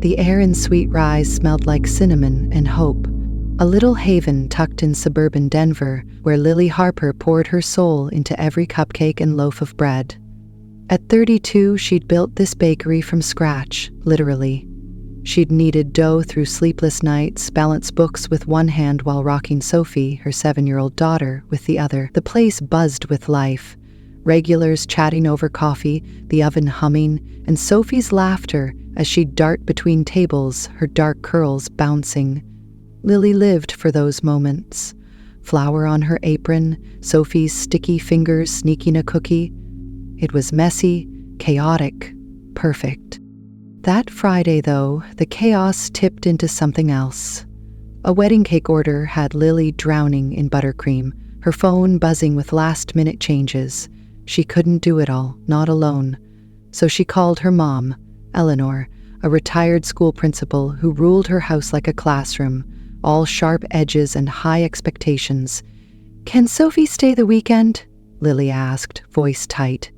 The air in Sweet Rise smelled like cinnamon and hope, a little haven tucked in suburban Denver where Lily Harper poured her soul into every cupcake and loaf of bread. At 32, she'd built this bakery from scratch, literally. She'd kneaded dough through sleepless nights, balanced books with one hand while rocking Sophie, her 7-year-old daughter, with the other. The place buzzed with life. Regulars chatting over coffee, the oven humming, and Sophie's laughter as she'd dart between tables, her dark curls bouncing. Lily lived for those moments. Flour on her apron, Sophie's sticky fingers sneaking a cookie. It was messy, chaotic, perfect. That Friday, though, the chaos tipped into something else. A wedding cake order had Lily drowning in buttercream, her phone buzzing with last-minute changes. She couldn't do it all, not alone. So she called her mom, Eleanor, a retired school principal who ruled her house like a classroom, all sharp edges and high expectations. "Can Sophie stay the weekend?" Lily asked, voice tight.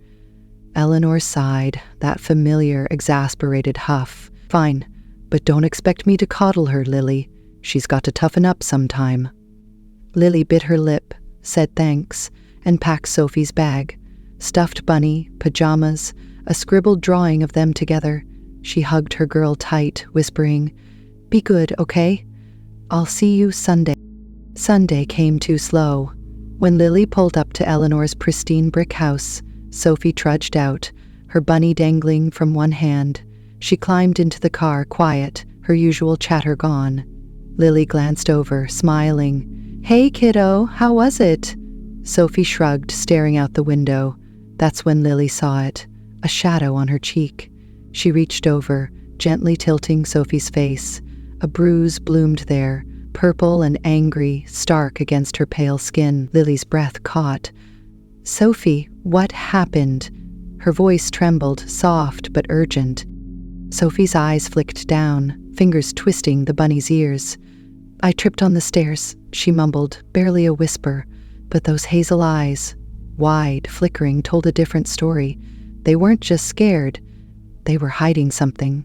Eleanor sighed, that familiar, exasperated huff. "Fine, but don't expect me to coddle her, Lily. She's got to toughen up sometime." Lily bit her lip, said thanks, and packed Sophie's bag. Stuffed bunny, pajamas, a scribbled drawing of them together. She hugged her girl tight, whispering, "Be good, okay? I'll see you Sunday." Sunday came too slow. When Lily pulled up to Eleanor's pristine brick house, Sophie trudged out, her bunny dangling from one hand. She climbed into the car, quiet, her usual chatter gone. Lily glanced over, smiling. "Hey, kiddo, how was it?" Sophie shrugged, staring out the window. That's when Lily saw it, a shadow on her cheek. She reached over, gently tilting Sophie's face. A bruise bloomed there, purple and angry, stark against her pale skin. Lily's breath caught. "Sophie, what happened?" Her voice trembled, soft but urgent. Sophie's eyes flicked down, fingers twisting the bunny's ears. "I tripped on the stairs," she mumbled, barely a whisper, but those hazel eyes, wide, flickering, told a different story. They weren't just scared, they were hiding something.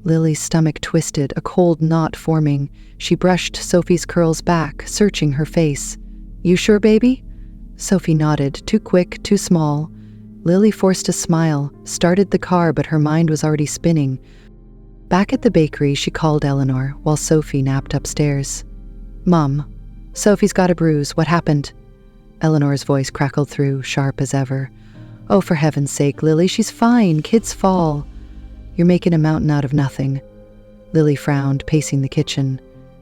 Lily's stomach twisted, a cold knot forming. She brushed Sophie's curls back, searching her face. "You sure, baby?" Sophie nodded, too quick, too small. Lily forced a smile, started the car, but her mind was already spinning. Back at the bakery, she called Eleanor, while Sophie napped upstairs. "Mom, Sophie's got a bruise. What happened?" Eleanor's voice crackled through, sharp as ever. "Oh, for heaven's sake, Lily, she's fine. Kids fall." "You're making a mountain out of nothing." Lily frowned, pacing the kitchen.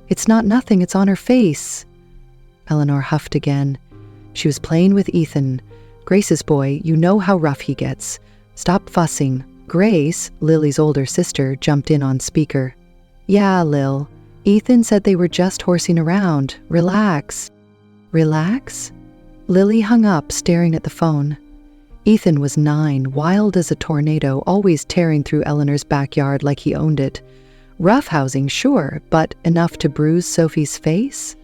"It's not nothing, it's on her face." Eleanor huffed again. She was playing with Ethan. "Grace's boy, you know how rough he gets. Stop fussing." Grace, Lily's older sister, jumped in on speaker. "Yeah, Lil. Ethan said they were just horsing around. Relax." "Relax?" Lily hung up, staring at the phone. Ethan was 9, wild as a tornado, always tearing through Eleanor's backyard like he owned it. Roughhousing, sure, but enough to bruise Sophie's face?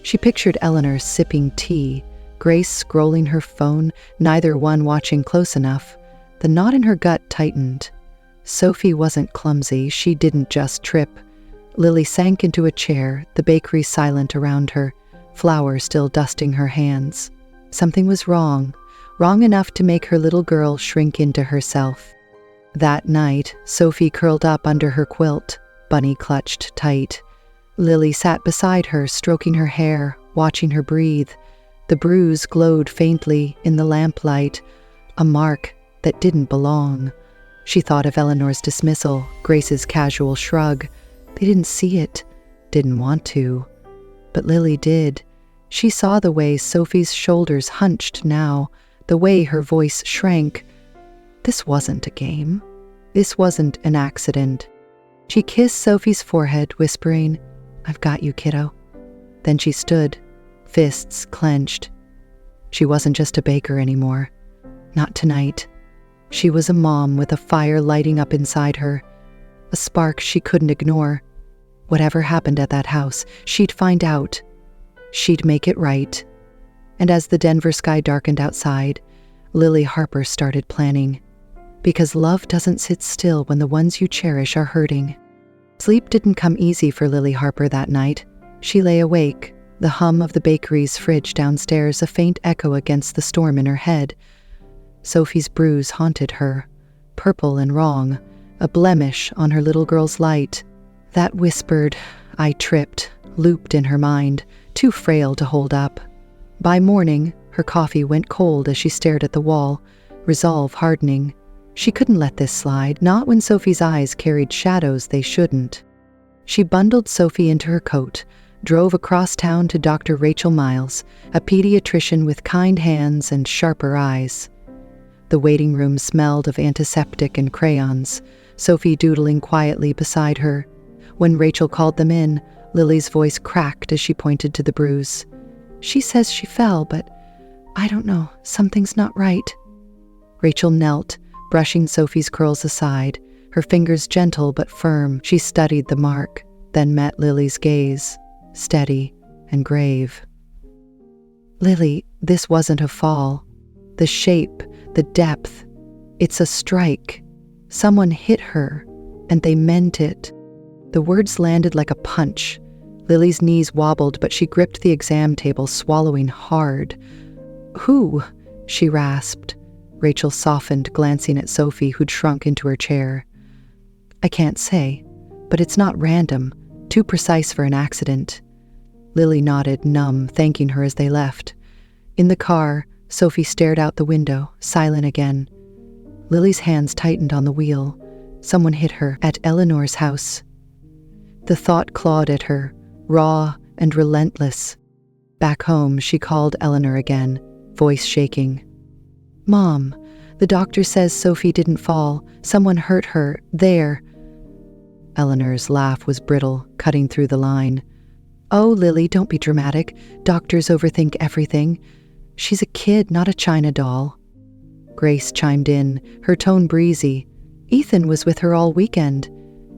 She pictured Eleanor sipping tea, Grace scrolling her phone, neither one watching close enough. The knot in her gut tightened. Sophie wasn't clumsy, she didn't just trip. Lily sank into a chair, the bakery silent around her, flour still dusting her hands. Something was wrong enough to make her little girl shrink into herself. That night, Sophie curled up under her quilt, Bunny clutched tight. Lily sat beside her, stroking her hair, watching her breathe. The bruise glowed faintly in the lamplight, a mark that didn't belong. She thought of Eleanor's dismissal, Grace's casual shrug. They didn't see it, didn't want to. But Lily did. She saw the way Sophie's shoulders hunched now, the way her voice shrank. This wasn't a game. This wasn't an accident. She kissed Sophie's forehead, whispering, "I've got you, kiddo." Then she stood, fists clenched. She wasn't just a baker anymore. Not tonight. She was a mom with a fire lighting up inside her, a spark she couldn't ignore. Whatever happened at that house, she'd find out. She'd make it right. And as the Denver sky darkened outside, Lily Harper started planning. Because love doesn't sit still when the ones you cherish are hurting. Sleep didn't come easy for Lily Harper that night. She lay awake, the hum of the bakery's fridge downstairs a faint echo against the storm in her head. Sophie's bruise haunted her, purple and wrong, a blemish on her little girl's light. That whispered, "I tripped," looped in her mind, too frail to hold up. By morning, her coffee went cold as she stared at the wall, resolve hardening. She couldn't let this slide, not when Sophie's eyes carried shadows they shouldn't. She bundled Sophie into her coat, drove across town to Dr. Rachel Miles, a pediatrician with kind hands and sharper eyes. The waiting room smelled of antiseptic and crayons, Sophie doodling quietly beside her. When Rachel called them in, Lily's voice cracked as she pointed to the bruise. "She says she fell, but I don't know, something's not right." Rachel knelt, brushing Sophie's curls aside, her fingers gentle but firm. She studied the mark, then met Lily's gaze, steady and grave. "Lily, this wasn't a fall. The shape, the depth, it's a strike. Someone hit her, and they meant it." The words landed like a punch. Lily's knees wobbled, but she gripped the exam table, swallowing hard. "Who?" she rasped. Rachel softened, glancing at Sophie, who'd shrunk into her chair. "I can't say, but it's not random, too precise for an accident." Lily nodded, numb, thanking her as they left. In the car, Sophie stared out the window, silent again. Lily's hands tightened on the wheel. Someone hit her at Eleanor's house. The thought clawed at her, raw and relentless. Back home, she called Eleanor again, voice shaking. "Mom, the doctor says Sophie didn't fall. Someone hurt her, there." Eleanor's laugh was brittle, cutting through the line. "Oh, Lily, don't be dramatic. Doctors overthink everything. She's a kid, not a china doll." Grace chimed in, her tone breezy. "Ethan was with her all weekend.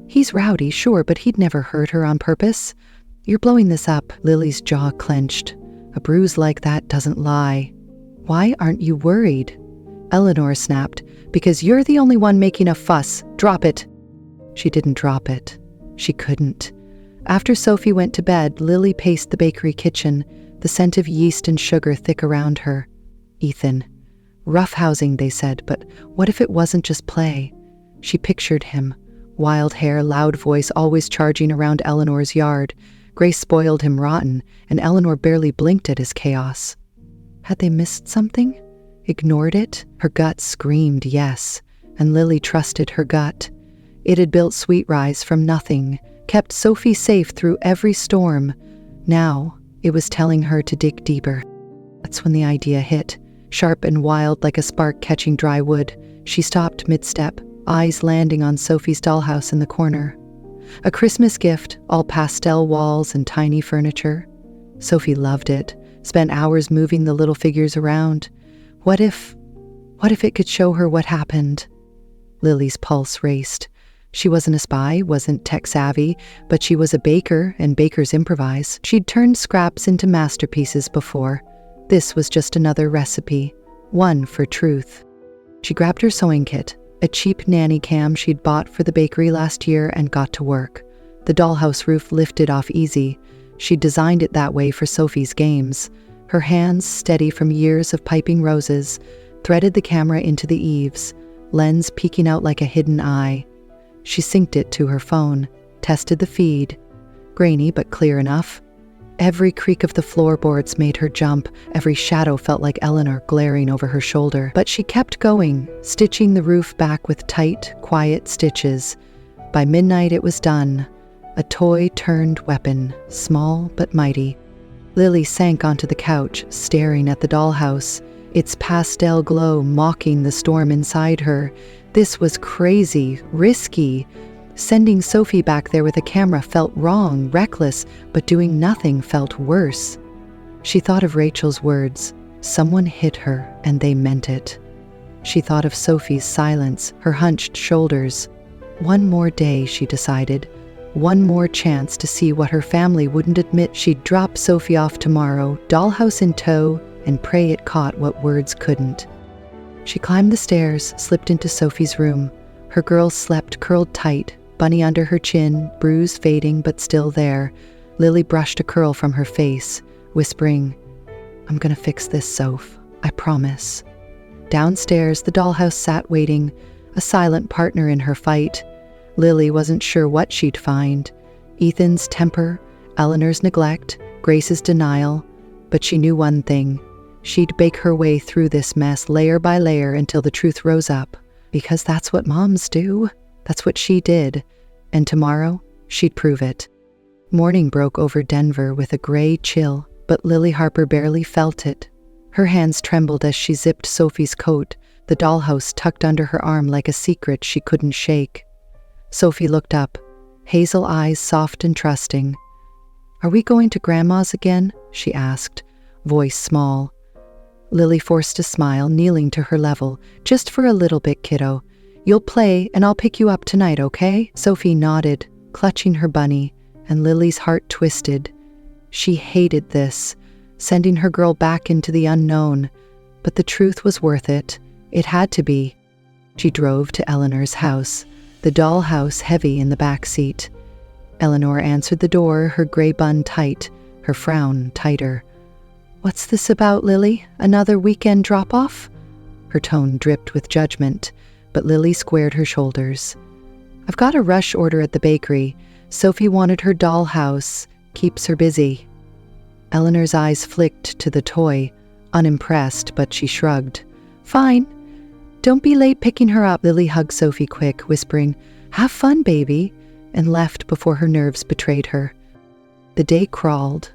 He's rowdy, sure, but he'd never hurt her on purpose. You're blowing this up." Lily's jaw clenched. "A bruise like that doesn't lie." "Why aren't you worried?" Eleanor snapped. "Because you're the only one making a fuss. Drop it." She didn't drop it. She couldn't. After Sophie went to bed, Lily paced the bakery kitchen, the scent of yeast and sugar thick around her. Ethan. Rough housing, they said, but what if it wasn't just play? She pictured him. Wild hair, loud voice, always charging around Eleanor's yard. Grace spoiled him rotten, and Eleanor barely blinked at his chaos. Had they missed something? Ignored it? Her gut screamed yes, and Lily trusted her gut. It had built Sweet Rise from nothing, kept Sophie safe through every storm. Now, it was telling her to dig deeper. That's when the idea hit, sharp and wild like a spark catching dry wood. She stopped mid-step, eyes landing on Sophie's dollhouse in the corner. A Christmas gift, all pastel walls and tiny furniture. Sophie loved it, spent hours moving the little figures around. What if it could show her what happened? Lily's pulse raced. She wasn't a spy, wasn't tech-savvy, but she was a baker, and bakers improvise. She'd turned scraps into masterpieces before. This was just another recipe, one for truth. She grabbed her sewing kit, a cheap nanny cam she'd bought for the bakery last year, and got to work. The dollhouse roof lifted off easy. She'd designed it that way for Sophie's games. Her hands, steady from years of piping roses, threaded the camera into the eaves, lens peeking out like a hidden eye. She synced it to her phone, tested the feed. Grainy but clear enough. Every creak of the floorboards made her jump. Every shadow felt like Eleanor glaring over her shoulder. But she kept going, stitching the roof back with tight, quiet stitches. By midnight it was done. A toy-turned weapon, small but mighty. Lily sank onto the couch, staring at the dollhouse, its pastel glow mocking the storm inside her. This was crazy, risky. Sending Sophie back there with a camera felt wrong, reckless, but doing nothing felt worse. She thought of Rachel's words. Someone hit her, and they meant it. She thought of Sophie's silence, her hunched shoulders. One more day, she decided. One more chance to see what her family wouldn't admit. She'd drop Sophie off tomorrow, dollhouse in tow, and pray it caught what words couldn't. She climbed the stairs, slipped into Sophie's room. Her girls slept curled tight, bunny under her chin, bruise fading but still there. Lily brushed a curl from her face, whispering, "I'm gonna fix this, Soph. I promise." Downstairs, the dollhouse sat waiting, a silent partner in her fight. Lily wasn't sure what she'd find. Ethan's temper, Eleanor's neglect, Grace's denial. But she knew one thing. She'd bake her way through this mess layer by layer until the truth rose up. Because that's what moms do. That's what she did. And tomorrow, she'd prove it. Morning broke over Denver with a gray chill, but Lily Harper barely felt it. Her hands trembled as she zipped Sophie's coat, the dollhouse tucked under her arm like a secret she couldn't shake. Sophie looked up, hazel eyes soft and trusting. "Are we going to Grandma's again?" she asked, voice small. Lily forced a smile, kneeling to her level. "Just for a little bit, kiddo. You'll play, and I'll pick you up tonight, okay?" Sophie nodded, clutching her bunny, and Lily's heart twisted. She hated this, sending her girl back into the unknown. But the truth was worth it. It had to be. She drove to Eleanor's house, the dollhouse heavy in the back seat. Eleanor answered the door, her gray bun tight, her frown tighter. "What's this about, Lily? Another weekend drop-off?" Her tone dripped with judgment, but Lily squared her shoulders. "I've got a rush order at the bakery. Sophie wanted her dollhouse. Keeps her busy." Eleanor's eyes flicked to the toy, unimpressed, but she shrugged. "Fine. Don't be late picking her up." Lily hugged Sophie quick, whispering, "Have fun, baby," and left before her nerves betrayed her. The day crawled.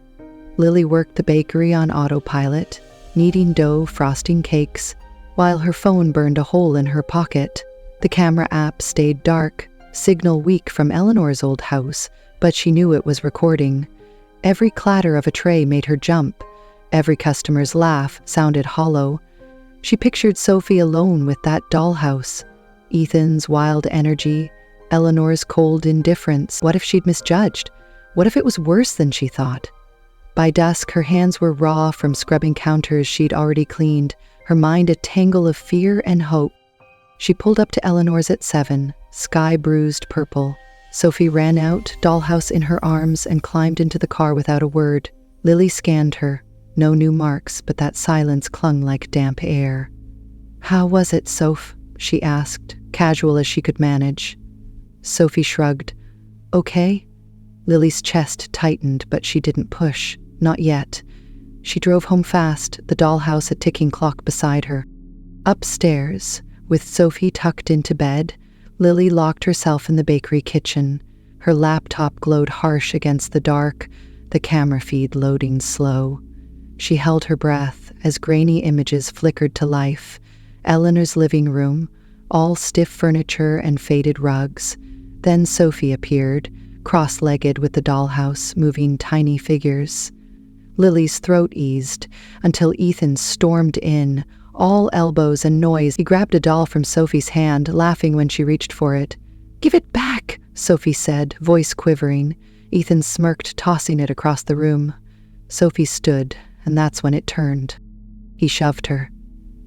Lily worked the bakery on autopilot, kneading dough, frosting cakes, while her phone burned a hole in her pocket. The camera app stayed dark, signal weak from Eleanor's old house, but she knew it was recording. Every clatter of a tray made her jump. Every customer's laugh sounded hollow. She pictured Sophie alone with that dollhouse. Ethan's wild energy, Eleanor's cold indifference. What if she'd misjudged? What if it was worse than she thought? By dusk, her hands were raw from scrubbing counters she'd already cleaned, her mind a tangle of fear and hope. She pulled up to Eleanor's at 7, sky-bruised purple. Sophie ran out, dollhouse in her arms, and climbed into the car without a word. Lily scanned her. No new marks, but that silence clung like damp air. "How was it, Soph?" she asked, casual as she could manage. Sophie shrugged. "Okay?" Lily's chest tightened, but she didn't push. Not yet. She drove home fast, the dollhouse a ticking clock beside her. Upstairs, with Sophie tucked into bed, Lily locked herself in the bakery kitchen. Her laptop glowed harsh against the dark, the camera feed loading slow. She held her breath as grainy images flickered to life. Eleanor's living room, all stiff furniture and faded rugs. Then Sophie appeared, cross-legged with the dollhouse, moving tiny figures. Lily's throat eased until Ethan stormed in, all elbows and noise. He grabbed a doll from Sophie's hand, laughing when she reached for it. "Give it back," Sophie said, voice quivering. Ethan smirked, tossing it across the room. Sophie stood, and that's when it turned. He shoved her.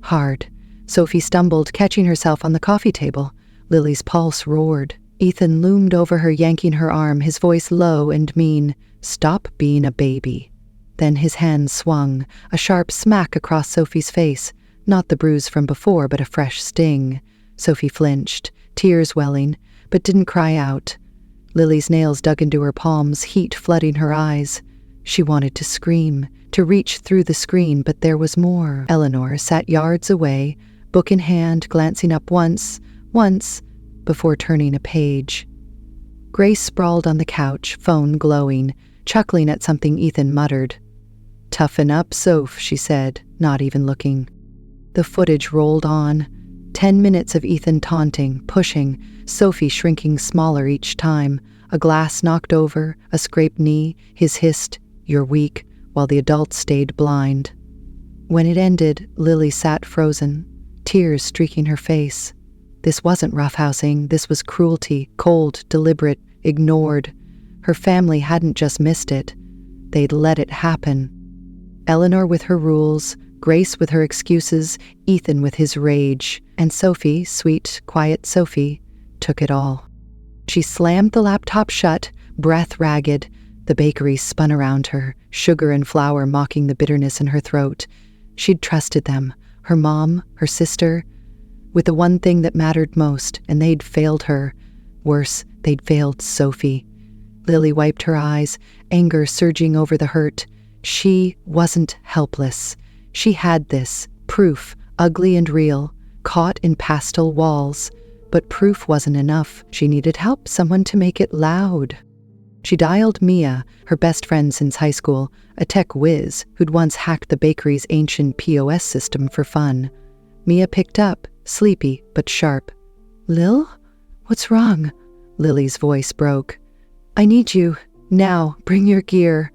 Hard. Sophie stumbled, catching herself on the coffee table. Lily's pulse roared. Ethan loomed over her, yanking her arm, his voice low and mean. "Stop being a baby." Then his hand swung, a sharp smack across Sophie's face. Not the bruise from before, but a fresh sting. Sophie flinched, tears welling, but didn't cry out. Lily's nails dug into her palms, heat flooding her eyes. She wanted to scream, to reach through the screen, but there was more. Eleanor sat yards away, book in hand, glancing up once, before turning a page. Grace sprawled on the couch, phone glowing, chuckling at something Ethan muttered. "Toughen up, Soph," she said, not even looking. The footage rolled on. 10 minutes of Ethan taunting, pushing, Sophie shrinking smaller each time. A glass knocked over, a scraped knee, his hissed, "You're weak," while the adults stayed blind. When it ended, Lily sat frozen, tears streaking her face. This wasn't roughhousing, this was cruelty, cold, deliberate, ignored. Her family hadn't just missed it. They'd let it happen. Eleanor with her rules, Grace with her excuses, Ethan with his rage, and Sophie, sweet, quiet Sophie, took it all. She slammed the laptop shut, breath ragged. The bakery spun around her, sugar and flour mocking the bitterness in her throat. She'd trusted them, her mom, her sister, with the one thing that mattered most, and they'd failed her. Worse, they'd failed Sophie. Lily wiped her eyes, anger surging over the hurt. She wasn't helpless. She had this, proof, ugly and real, caught in pastel walls. But proof wasn't enough. She needed help, someone to make it loud. She dialed Mia, her best friend since high school, a tech whiz who'd once hacked the bakery's ancient POS system for fun. Mia picked up, sleepy but sharp. "Lil? What's wrong?" Lily's voice broke. "I need you. Now, bring your gear."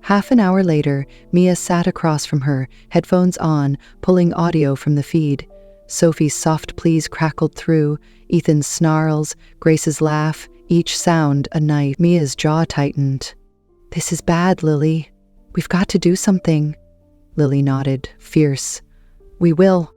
Half an hour later, Mia sat across from her, headphones on, pulling audio from the feed. Sophie's soft pleas crackled through, Ethan's snarls, Grace's laugh, each sound a knife. Mia's jaw tightened. "This is bad, Lily. We've got to do something." Lily nodded, fierce. "We will."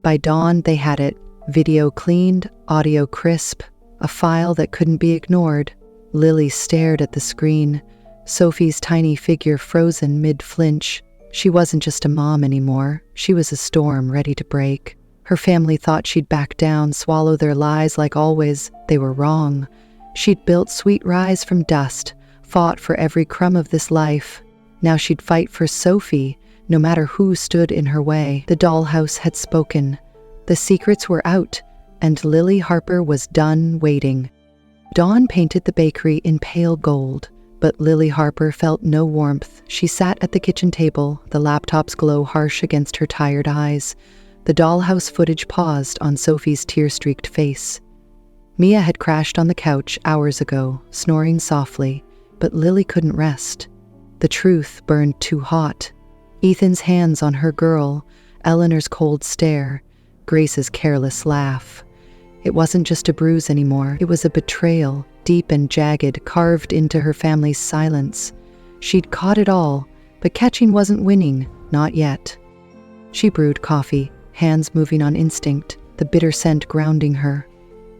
By dawn, they had it. Video cleaned, audio crisp, a file that couldn't be ignored. Lily stared at the screen, Sophie's tiny figure frozen mid-flinch. She wasn't just a mom anymore. She was a storm ready to break. Her family thought she'd back down, swallow their lies like always. They were wrong. She'd built Sweet Rise from dust, fought for every crumb of this life. Now she'd fight for Sophie, no matter who stood in her way. The dollhouse had spoken. The secrets were out, and Lily Harper was done waiting. Dawn painted the bakery in pale gold, but Lily Harper felt no warmth. She sat at the kitchen table, the laptop's glow harsh against her tired eyes. The dollhouse footage paused on Sophie's tear-streaked face. Mia had crashed on the couch hours ago, snoring softly, but Lily couldn't rest. The truth burned too hot. Ethan's hands on her girl, Eleanor's cold stare, Grace's careless laugh. It wasn't just a bruise anymore. It was a betrayal, deep and jagged, carved into her family's silence. She'd caught it all, but catching wasn't winning, not yet. She brewed coffee, hands moving on instinct, the bitter scent grounding her.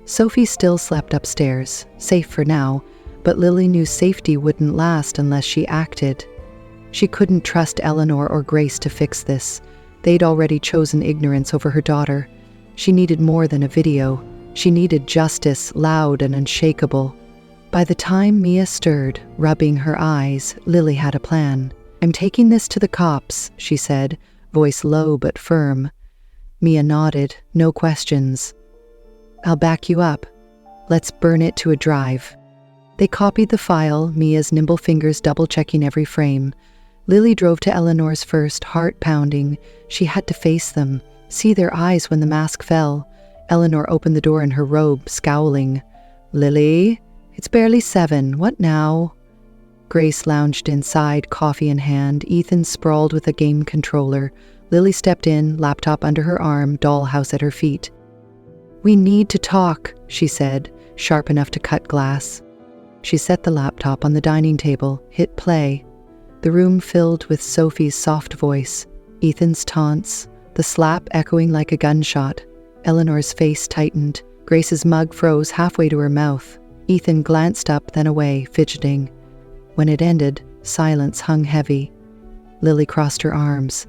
Sophie still slept upstairs, safe for now, but Lily knew safety wouldn't last unless she acted. She couldn't trust Eleanor or Grace to fix this. They'd already chosen ignorance over her daughter. She needed more than a video. She needed justice, loud and unshakable. By the time Mia stirred, rubbing her eyes, Lily had a plan. "I'm taking this to the cops," she said, voice low but firm. Mia nodded, no questions. "I'll back you up. Let's burn it to a drive." They copied the file, Mia's nimble fingers double-checking every frame. Lily drove to Eleanor's first, heart pounding. She had to face them, see their eyes when the mask fell. Eleanor opened the door in her robe, scowling. "Lily, it's barely 7. What now?" Grace lounged inside, coffee in hand. Ethan sprawled with a game controller. Lily stepped in, laptop under her arm, dollhouse at her feet. "We need to talk," she said, sharp enough to cut glass. She set the laptop on the dining table, hit play. The room filled with Sophie's soft voice, Ethan's taunts, the slap echoing like a gunshot. Eleanor's face tightened. Grace's mug froze halfway to her mouth. Ethan glanced up, then away, fidgeting. When it ended, silence hung heavy. Lily crossed her arms.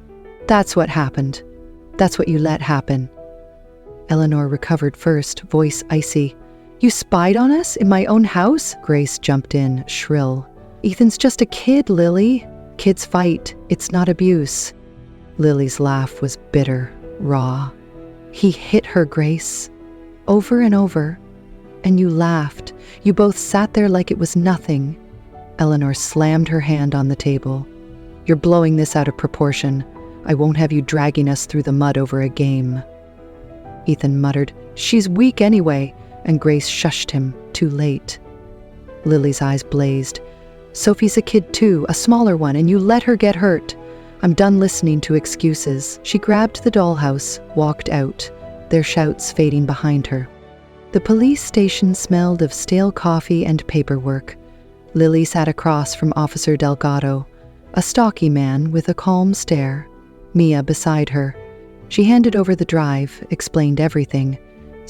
"That's what happened. That's what you let happen." Eleanor recovered first, voice icy. "You spied on us in my own house?" Grace jumped in, shrill. "Ethan's just a kid, Lily. Kids fight. It's not abuse." Lily's laugh was bitter, raw. "He hit her, Grace. Over and over. And you laughed. You both sat there like it was nothing." Eleanor slammed her hand on the table. "You're blowing this out of proportion. I won't have you dragging us through the mud over a game." Ethan muttered, "She's weak anyway," and Grace shushed him, too late. Lily's eyes blazed. "Sophie's a kid too, a smaller one, and you let her get hurt. I'm done listening to excuses." She grabbed the dollhouse, walked out, their shouts fading behind her. The police station smelled of stale coffee and paperwork. Lily sat across from Officer Delgado, a stocky man with a calm stare. Mia beside her. She handed over the drive, explained everything.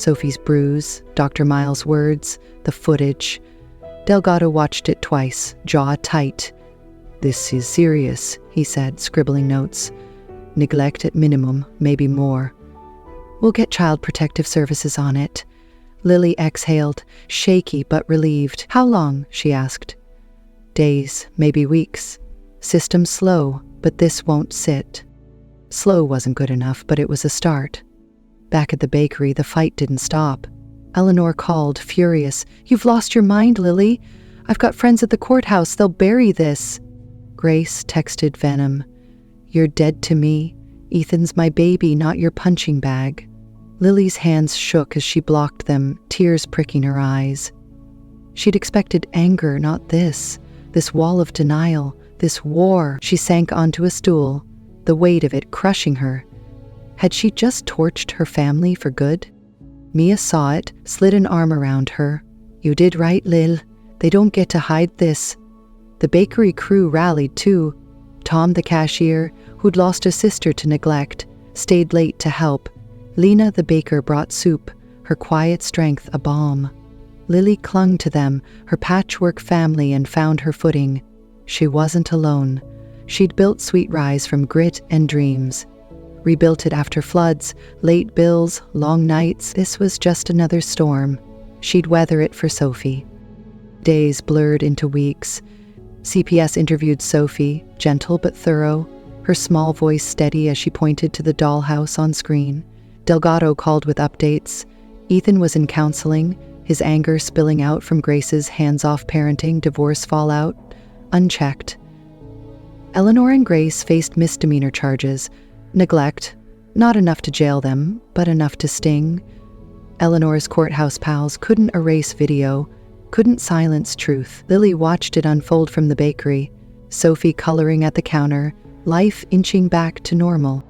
Sophie's bruise, Dr. Miles' words, the footage. Delgado watched it twice, jaw tight. "This is serious," he said, scribbling notes. "Neglect at minimum, maybe more." "We'll get Child Protective Services on it." Lily exhaled, shaky but relieved. "How long?" she asked. "Days, maybe weeks. System slow, but this won't sit." Slow wasn't good enough, but it was a start. Back at the bakery, the fight didn't stop. Eleanor called, furious. "You've lost your mind, Lily. I've got friends at the courthouse. They'll bury this." Grace texted venom. "You're dead to me. Ethan's my baby, not your punching bag." Lily's hands shook as she blocked them, tears pricking her eyes. She'd expected anger, not this. This wall of denial, this war. She sank onto a stool, the weight of it crushing her. Had she just torched her family for good? Mia saw it, slid an arm around her. "You did right, Lil. They don't get to hide this." The bakery crew rallied too. Tom, the cashier, who'd lost a sister to neglect, stayed late to help. Lena, the baker, brought soup, her quiet strength a balm. Lily clung to them, her patchwork family, and found her footing. She wasn't alone. She'd built Sweet Rise from grit and dreams. Rebuilt it after floods, late bills, long nights. This was just another storm. She'd weather it for Sophie. Days blurred into weeks. CPS interviewed Sophie, gentle but thorough, her small voice steady as she pointed to the dollhouse on screen. Delgado called with updates. Ethan was in counseling, his anger spilling out from Grace's hands-off parenting, divorce fallout, unchecked. Eleanor and Grace faced misdemeanor charges. Neglect, not enough to jail them, but enough to sting. Eleanor's courthouse pals couldn't erase video, couldn't silence truth. Lily watched it unfold from the bakery, Sophie coloring at the counter, life inching back to normal.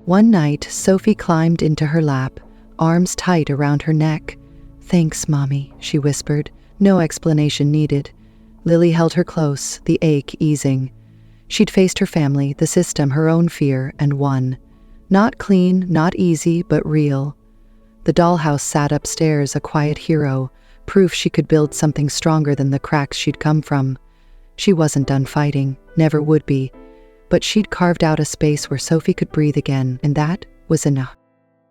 One night, Sophie climbed into her lap, arms tight around her neck. "Thanks, Mommy," she whispered, no explanation needed. Lily held her close, the ache easing. She'd faced her family, the system, her own fear, and won. Not clean, not easy, but real. The dollhouse sat upstairs, a quiet hero, proof she could build something stronger than the cracks she'd come from. She wasn't done fighting, never would be, but she'd carved out a space where Sophie could breathe again, and that was enough.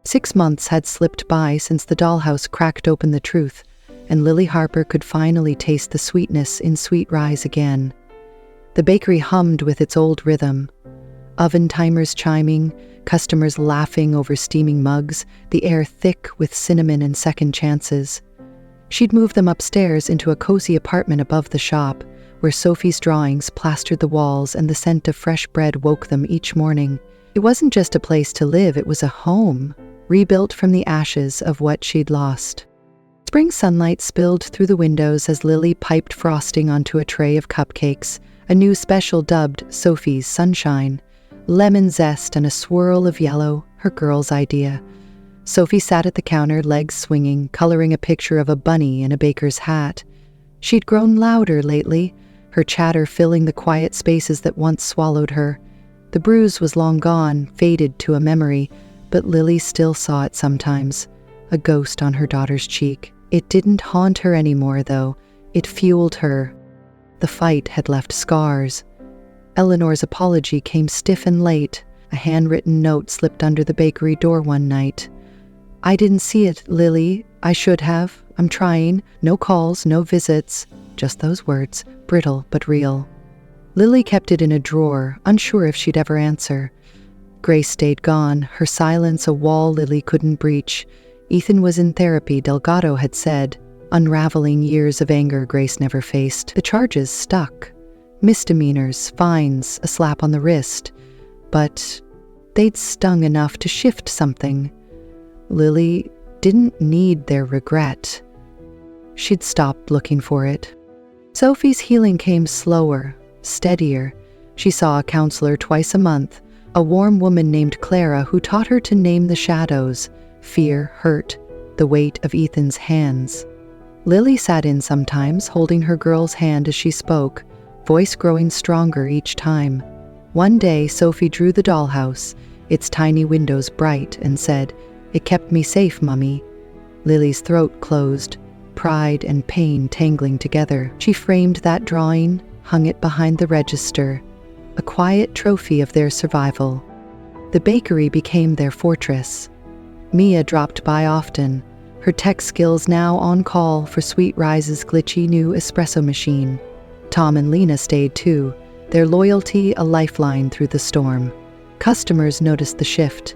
6 months had slipped by since the dollhouse cracked open the truth, and Lily Harper could finally taste the sweetness in Sweet Rise again. The bakery hummed with its old rhythm. Oven timers chiming, customers laughing over steaming mugs, the air thick with cinnamon and second chances. She'd moved them upstairs into a cozy apartment above the shop, where Sophie's drawings plastered the walls and the scent of fresh bread woke them each morning. It wasn't just a place to live, it was a home, rebuilt from the ashes of what she'd lost. Spring sunlight spilled through the windows as Lily piped frosting onto a tray of cupcakes, a new special dubbed Sophie's Sunshine. Lemon zest and a swirl of yellow, her girl's idea. Sophie sat at the counter, legs swinging, coloring a picture of a bunny in a baker's hat. She'd grown louder lately, her chatter filling the quiet spaces that once swallowed her. The bruise was long gone, faded to a memory, but Lily still saw it sometimes, a ghost on her daughter's cheek. It didn't haunt her anymore, though. It fueled her. The fight had left scars. Eleanor's apology came stiff and late. A handwritten note slipped under the bakery door one night. "I didn't see it, Lily. I should have. I'm trying. No calls, no visits." Just those words, brittle but real. Lily kept it in a drawer, unsure if she'd ever answer. Grace stayed gone, her silence a wall Lily couldn't breach. Ethan was in therapy, Delgado had said, unraveling years of anger Grace never faced. The charges stuck. Misdemeanors, fines, a slap on the wrist. But they'd stung enough to shift something. Lily didn't need their regret. She'd stopped looking for it. Sophie's healing came slower, steadier. She saw a counselor twice a month, a warm woman named Clara who taught her to name the shadows, fear, hurt, the weight of Ethan's hands. Lily sat in sometimes, holding her girl's hand as she spoke, voice growing stronger each time. One day, Sophie drew the dollhouse, its tiny windows bright, and said, "It kept me safe, Mummy." Lily's throat closed, pride and pain tangling together. She framed that drawing, hung it behind the register, a quiet trophy of their survival. The bakery became their fortress. Mia dropped by often, her tech skills now on call for Sweet Rise's glitchy new espresso machine. Tom and Lena stayed too, their loyalty a lifeline through the storm. Customers noticed the shift.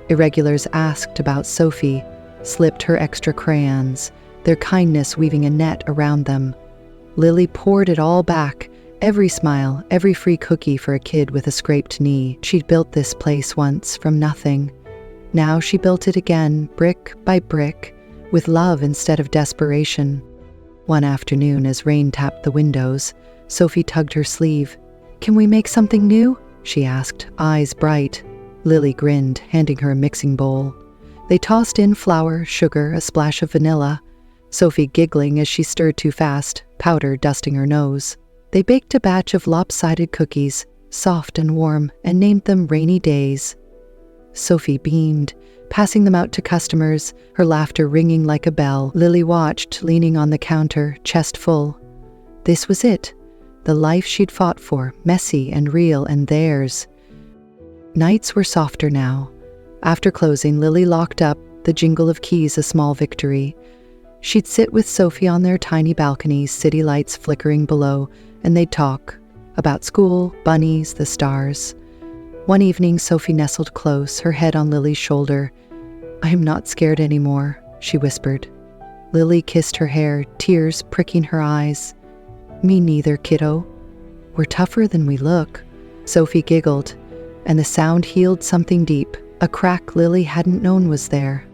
Irregulars asked about Sophie, slipped her extra crayons, their kindness weaving a net around them. Lily poured it all back, every smile, every free cookie for a kid with a scraped knee. She'd built this place once from nothing. Now she built it again, brick by brick, with love instead of desperation. One afternoon, as rain tapped the windows, Sophie tugged her sleeve. "Can we make something new?" she asked, eyes bright. Lily grinned, handing her a mixing bowl. They tossed in flour, sugar, a splash of vanilla, Sophie giggling as she stirred too fast, powder dusting her nose. They baked a batch of lopsided cookies, soft and warm, and named them Rainy Days. Sophie beamed, passing them out to customers, her laughter ringing like a bell. Lily watched, leaning on the counter, chest full. This was it, the life she'd fought for, messy and real and theirs. Nights were softer now. After closing, Lily locked up, the jingle of keys a small victory. She'd sit with Sophie on their tiny balconies, city lights flickering below, and they'd talk about school, bunnies, the stars. One evening, Sophie nestled close, her head on Lily's shoulder. "I am not scared anymore," she whispered. Lily kissed her hair, tears pricking her eyes. "Me neither, kiddo. We're tougher than we look." Sophie giggled, and the sound healed something deep, a crack Lily hadn't known was there.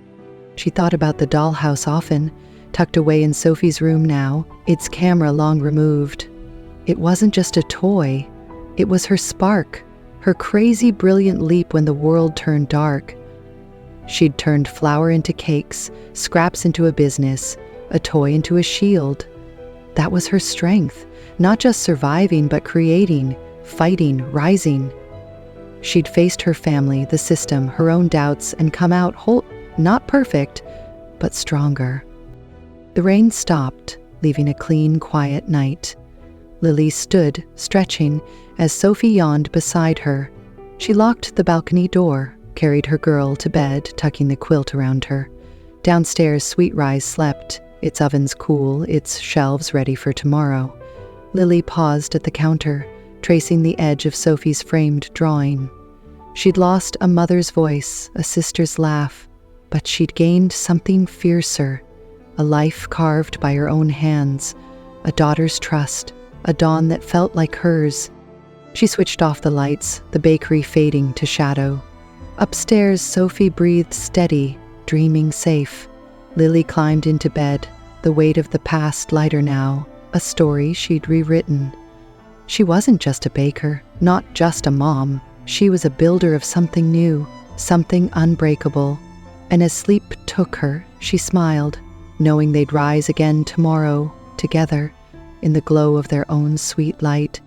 She thought about the dollhouse often, tucked away in Sophie's room now, its camera long removed. It wasn't just a toy, it was her spark, her crazy, brilliant leap when the world turned dark. She'd turned flour into cakes, scraps into a business, a toy into a shield. That was her strength, not just surviving, but creating, fighting, rising. She'd faced her family, the system, her own doubts, and come out whole, not perfect, but stronger. The rain stopped, leaving a clean, quiet night. Lily stood, stretching, as Sophie yawned beside her. She locked the balcony door, carried her girl to bed, tucking the quilt around her. Downstairs, Sweet Rise slept, its ovens cool, its shelves ready for tomorrow. Lily paused at the counter, tracing the edge of Sophie's framed drawing. She'd lost a mother's voice, a sister's laugh, but she'd gained something fiercer, a life carved by her own hands, a daughter's trust, a dawn that felt like hers. She switched off the lights, the bakery fading to shadow. Upstairs, Sophie breathed steady, dreaming safe. Lily climbed into bed, the weight of the past lighter now, a story she'd rewritten. She wasn't just a baker, not just a mom. She was a builder of something new, something unbreakable. And as sleep took her, she smiled, knowing they'd rise again tomorrow, together, in the glow of their own sweet light.